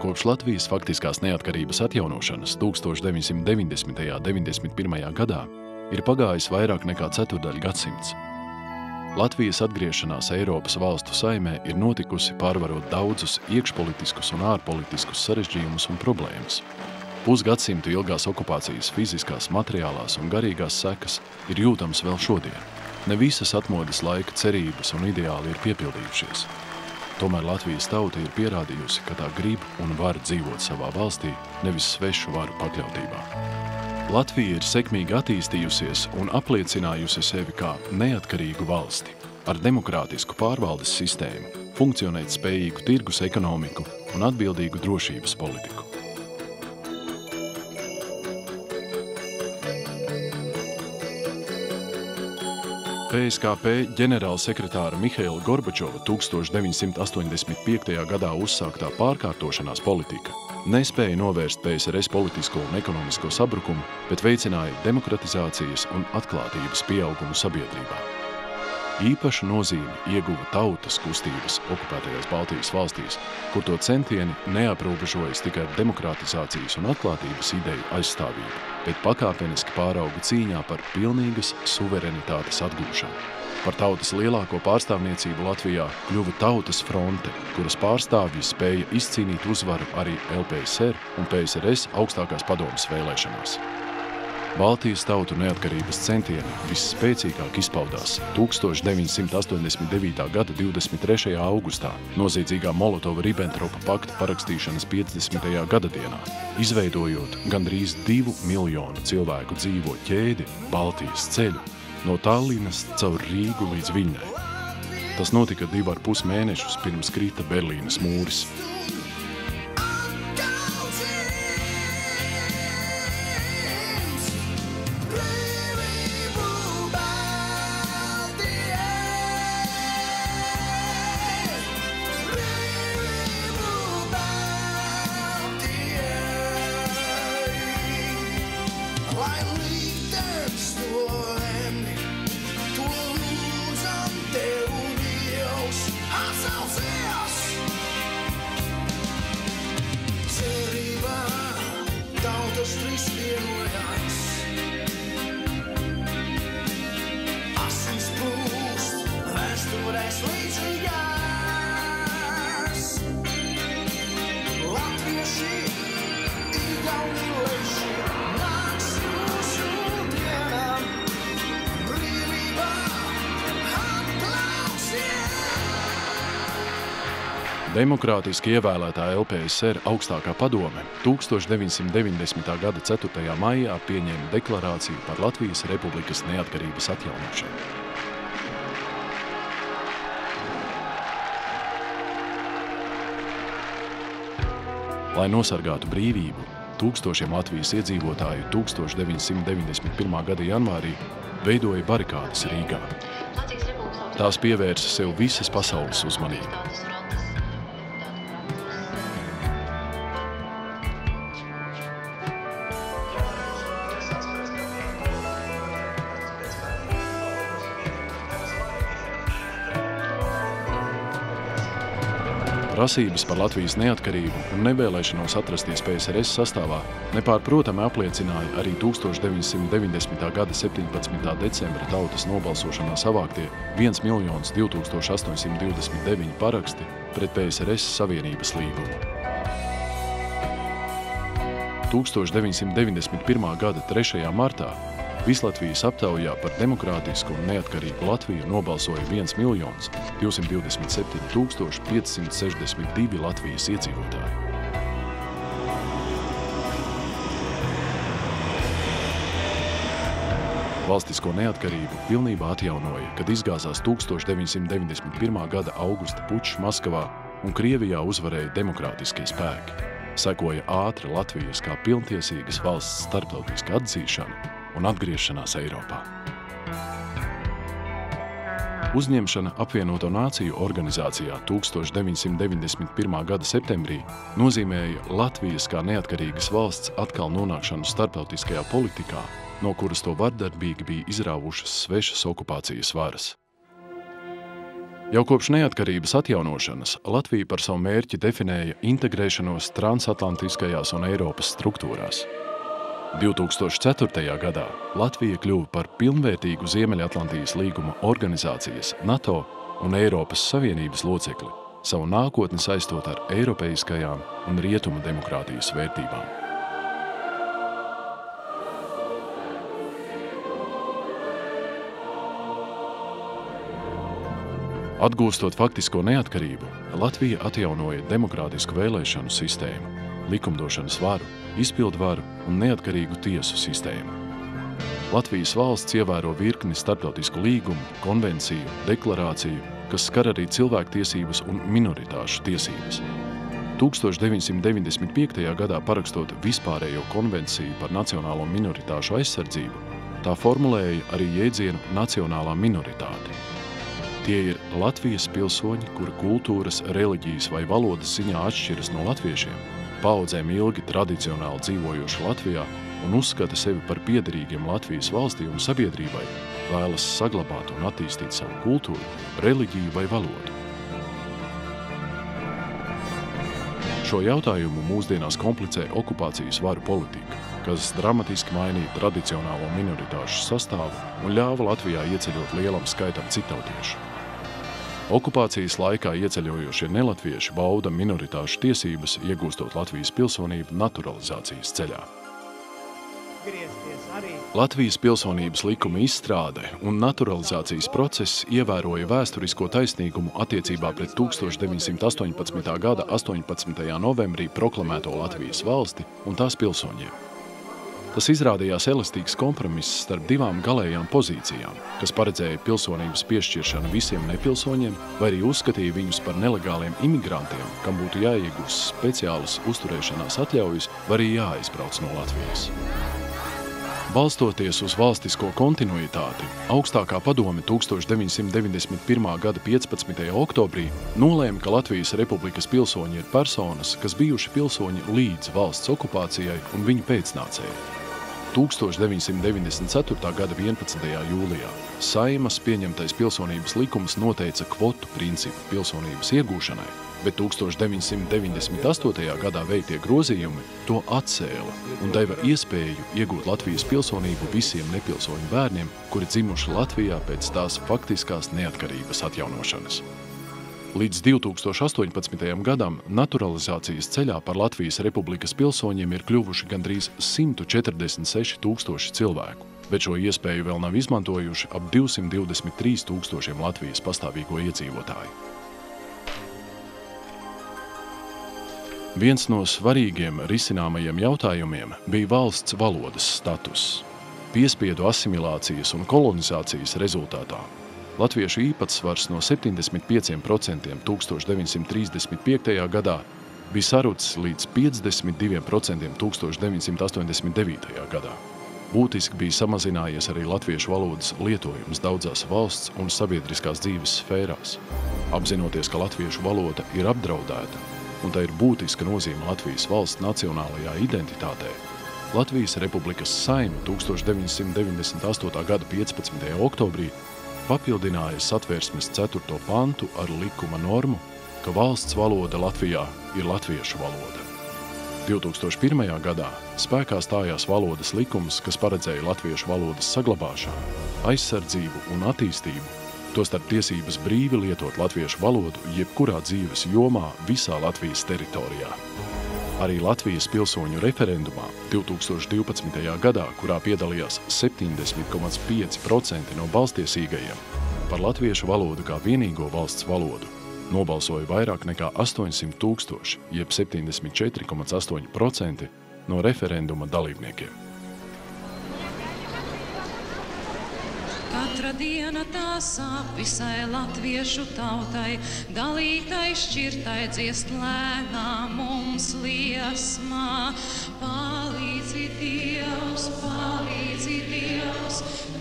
Kopš Latvijas faktiskās neatkarības atjaunošanas 1990. un 91. gadā ir pagājis vairāk nekā ceturdaļ gadsimts. Latvijas atgriešanās Eiropas valstu saimē ir notikusi pārvarot daudzus iekšpolitiskus un ārpolitiskus sarežģījumus un problēmas. Pusgadsimtu ilgās okupācijas fiziskās, materiālās un garīgās sekas ir jūtams vēl šodien. Ne visas atmodas laika cerības un ideāli ir piepildījušies. Tomēr Latvijas tauta ir pierādījusi, ka tā grib un var dzīvot savā valstī, nevis svešu varu pakļautībā. Latvija ir sekmīgi attīstījusies un apliecinājusi sevi kā neatkarīgu valsti, ar demokrātisku pārvaldes sistēmu, funkcionēt spējīgu tirgus ekonomiku un atbildīgu drošības politiku. PSKP ģenerālsekretāra Mihaila Gorbačova 1985. gadā uzsāktā pārkārtošanās politika nespēja novērst PSRS politisko un ekonomisko sabrukumu, bet veicināja demokratizācijas un atklātības pieaugumu sabiedrībā. Īpašu nozīmi ieguva tautas kustības okupētajās Baltijas valstīs, kur to centieni neaprobežojas tikai ar demokratizācijas un atklātības ideju aizstāvību, bet pakāpeniski pārauga cīņā par pilnīgas suverenitātes atgūšanu. Par tautas lielāko pārstāvniecību Latvijā kļuva Tautas fronte, kuras pārstāvji spēja izcīnīt uzvaru arī LPSR un PSRS augstākās padomes vēlēšanās. Baltijas tautu neatkarības centieni visspēcīgāk izpaudās 1989. gada 23. augustā noziedzīgā Molotova-Ribbentropa pakta parakstīšanas 50. gada dienā, izveidojot gandrīz 2 miljonu cilvēku dzīvo ķēdi Baltijas ceļu no Tallinas caur Rīgu līdz Viļņai. Tas notika 2,5 mēnešus pirms krita Berlīnes mūris. Demokrātiski ievēlētā LPSR augstākā padome 1990. gada 4. maijā pieņēma deklarāciju par Latvijas Republikas neatkarības atjaunošanu. Lai nosargātu brīvību, tūkstošiem Latvijas iedzīvotāju 1991. gada janvārī veidoja barikādes Rīgā. Tās pievērsa sev visas pasaules uzmanību. Prasības par Latvijas neatkarību un nevēlēšanos atrasties PSRS sastāvā nepārprotami apliecināja arī 1990. gada 17. decembra tautas nobalsošanā savāktie 1 829 paraksti pret PSRS savienības līgumu. 1991. gada 3. martā Vislatvijas aptaujā par demokrātisku un neatkarīgu Latviju nobalsoja 1 227 562 Latvijas iedzīvotāji. Valstisko neatkarību pilnībā atjaunoja, kad izgāzās 1991. gada augusta pučs Maskavā un Krievijā uzvarēja demokrātiskie spēki. Sekoja ātra Latvijas kā pilntiesīgas valsts starptautiska atzīšana un atgriešanās Eiropā. Uzņemšana apvienoto nāciju organizācijā 1991. gada septembrī nozīmēja Latvijas kā neatkarīgas valsts atkal nonākšanu starptautiskajā politikā, no kuras to vardarbīgi bija izrāvušas svešas okupācijas varas. Jau kopš neatkarības atjaunošanas Latvija par savu mērķi definēja integrēšanos transatlantiskajās un Eiropas struktūrās. 2004. gadā Latvija kļuva par pilnvērtīgu Ziemeļatlantijas līguma organizācijas, NATO un Eiropas Savienības locekli, savu nākotni saistot ar eiropeiskajām un rietumu demokrātijas vērtībām. Atgūstot faktisko neatkarību, Latvija atjaunoja demokrātisku vēlēšanu sistēmu, likumdošanas varu, izpildvaru un neatkarīgu tiesu sistēmu. Latvijas valsts ievēro virkni starptautisku līgumu, konvenciju, deklarāciju, kas skar arī cilvēktiesības un minoritāšu tiesības. 1995. gadā parakstot vispārējo konvenciju par nacionālo minoritāšu aizsardzību, tā formulēja arī jēdzienu nacionālā minoritāte. Tie ir Latvijas pilsoņi, kuri kultūras, reliģijas vai valodas ziņā atšķiras no latviešiem, paudzēm ilgi tradicionāli dzīvojoši Latvijā un uzskata sevi par piederīgiem Latvijas valstī un sabiedrībai, vēlas saglabāt un attīstīt savu kultūru, reliģiju vai valodu. Šo jautājumu mūsdienās komplicē okupācijas varu politika, kas dramatiski mainīja tradicionālo minoritāšu sastāvu un ļāva Latvijā ieceļot lielam skaitam citautiešu. Okupācijas laikā ieceļojošie nelatvieši bauda minoritāšu tiesības, iegūstot Latvijas pilsonību naturalizācijas ceļā. Latvijas pilsonības likuma izstrāde un naturalizācijas process ievēroja vēsturisko taisnīgumu attiecībā pret 1918. gada 18. novembrī proklamēto Latvijas valsti un tās pilsoņiem. Tas izrādījās elastīgs kompromiss starp divām galējām pozīcijām, kas paredzēja pilsonības piešķiršanu visiem nepilsoņiem vai arī uzskatīja viņus par nelegāliem imigrantiem, kam būtu jāiegūst speciālas uzturēšanās atļaujas vai arī jāaizbrauc no Latvijas. Balstoties uz valstisko kontinuitāti, augstākā padome 1991. gada 15. oktobrī nolēma, ka Latvijas Republikas pilsoņi ir personas, kas bijuši pilsoņi līdz valsts okupācijai un viņu pēcnācēji. 1994. gada 11. jūlijā Saimas pieņemtais pilsonības likums noteica kvotu principu pilsonības iegūšanai, bet 1998. gadā veiktie grozījumi to atcēla un deva iespēju iegūt Latvijas pilsonību visiem nepilsoņu bērniem, kuri dzimuši Latvijā pēc tās faktiskās neatkarības atjaunošanas. Līdz 2018. gadam naturalizācijas ceļā par Latvijas Republikas pilsoņiem ir kļuvuši gandrīz 146 000 cilvēku, bet šo iespēju vēl nav izmantojuši ap 223 000 Latvijas pastāvīgo iedzīvotāju. Viens no svarīgiem risināmajiem jautājumiem bija valsts valodas status. Piespiedu asimilācijas un kolonizācijas rezultātā latviešu īpatsvars no 75% 1935. gadā bija sarucis līdz 52% 1989. gadā. Būtiski bija samazinājies arī latviešu valodas lietojums daudzās valsts un sabiedriskās dzīves sfērās. Apzinoties, ka latviešu valoda ir apdraudēta un tā ir būtiska nozīme Latvijas valsts nacionālajā identitātē, Latvijas Republikas Saeima 1998. gada 15. oktobrī papildināja Satversmes 4. pantu ar likuma normu, ka valsts valoda Latvijā ir latviešu valoda. 2001. gadā spēkā stājās valodas likums, kas paredzēja latviešu valodas saglabāšanu, aizsardzību un attīstību, tostarp tiesības brīvi lietot latviešu valodu jebkurā dzīves jomā visā Latvijas teritorijā. Arī Latvijas pilsoņu referendumā 2012. gadā, kurā piedalījās 70,5% no balstiesīgajiem, par latviešu valodu kā vienīgo valsts valodu nobalsoja vairāk nekā 800 000, jeb 74,8% no referenduma dalībniekiem. Katra diena tā sāp visai latviešu tautai, dalītai, šķirtai, dziest lēnā mums liesmā. Palīdzi Dievs,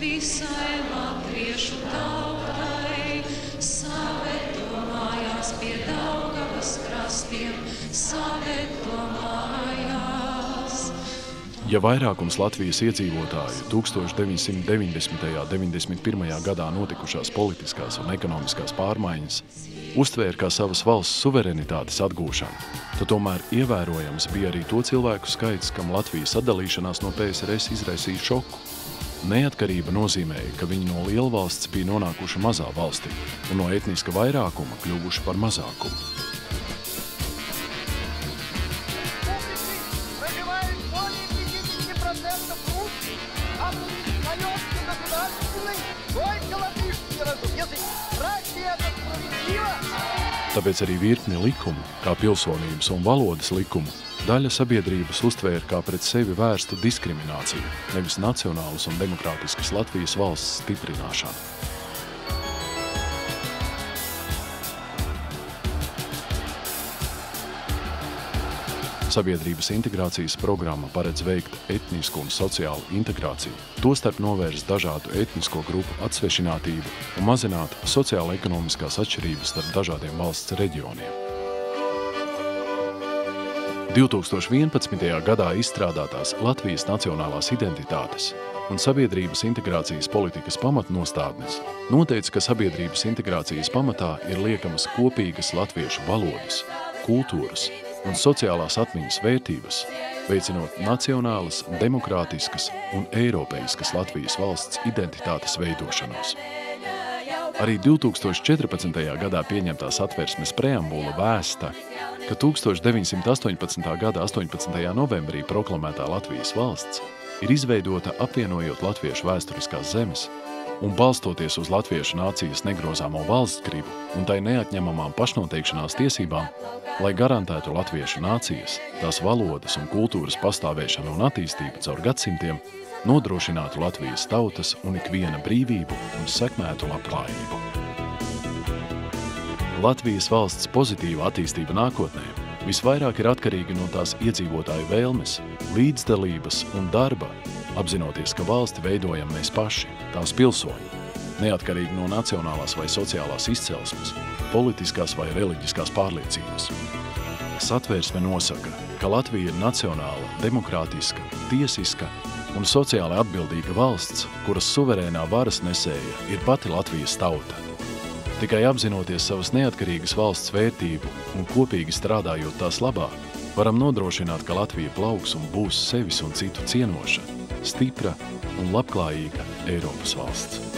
visai latviešu tautai, saveto mājās pie Daugavas krastiem, saveto mājās. Ja vairākums Latvijas iedzīvotāju 1990. un 91. gadā notikušās politiskās un ekonomiskās pārmaiņas uztvēra kā savas valsts suverenitātes atgūšanu, tad tomēr ievērojams bija arī to cilvēku skaits, kam Latvijas atdalīšanās no PSRS izraisīja šoku. Neatkarība nozīmēja, ka viņi no lielvalsts bija nonākuši mazā valstī un no etniska vairākuma kļuvuši par mazākumu. Tāpēc arī virkni likumu, kā pilsonības un valodas likumu, daļa sabiedrības uztvēra kā pret sevi vērstu diskrimināciju, nevis nacionālas un demokrātiskas Latvijas valsts stiprināšanu. Sabiedrības integrācijas programma paredz veikt etnisku un sociālu integrāciju, tostarp novērst dažādu etnisko grupu atsvešinātību un mazināt sociāla-ekonomiskās atšķirības starp dažādiem valsts reģioniem. 2011. gadā izstrādātās Latvijas nacionālās identitātes un sabiedrības integrācijas politikas pamatnostādnes noteica, ka sabiedrības integrācijas pamatā ir liekamas kopīgas latviešu valodas, kultūras un sociālās atmiņas vērtības, veicinot nacionālas, demokrātiskas un eiropeiskas Latvijas valsts identitātes veidošanos. Arī 2014. gadā pieņemtā Satversmes preambula vēsta, ka 1918. gada 18. novembrī proklamētā Latvijas valsts ir izveidota apvienojot latviešu vēsturiskās zemes un balstoties uz latviešu nācijas negrozāmo valstsgribu un tai neatņemamām pašnoteikšanās tiesībām, lai garantētu latviešu nācijas, tās valodas un kultūras pastāvēšanu un attīstību caur gadsimtiem, nodrošinātu Latvijas tautas un ikviena brīvību un sekmētu labklājību. Latvijas valsts pozitīva attīstība nākotnē visvairāk ir atkarīga no tās iedzīvotāju vēlmes, līdzdalības un darba, apzinoties, ka valsti veidojam mēs paši, tās pilsoņi, neatkarīgi no nacionālās vai sociālās izcelsmes, politiskās vai reliģiskās pārliecības. Satversme nosaka, ka Latvija ir nacionāla, demokrātiska, tiesiska un sociāli atbildīga valsts, kuras suverēnā varas nesēja ir pati Latvijas tauta. Tikai apzinoties savas neatkarīgas valsts vērtību un kopīgi strādājot tās labā, varam nodrošināt, ka Latvija plauks un būs sevis un citu cienoša, stipra un labklājīga Eiropas valsts.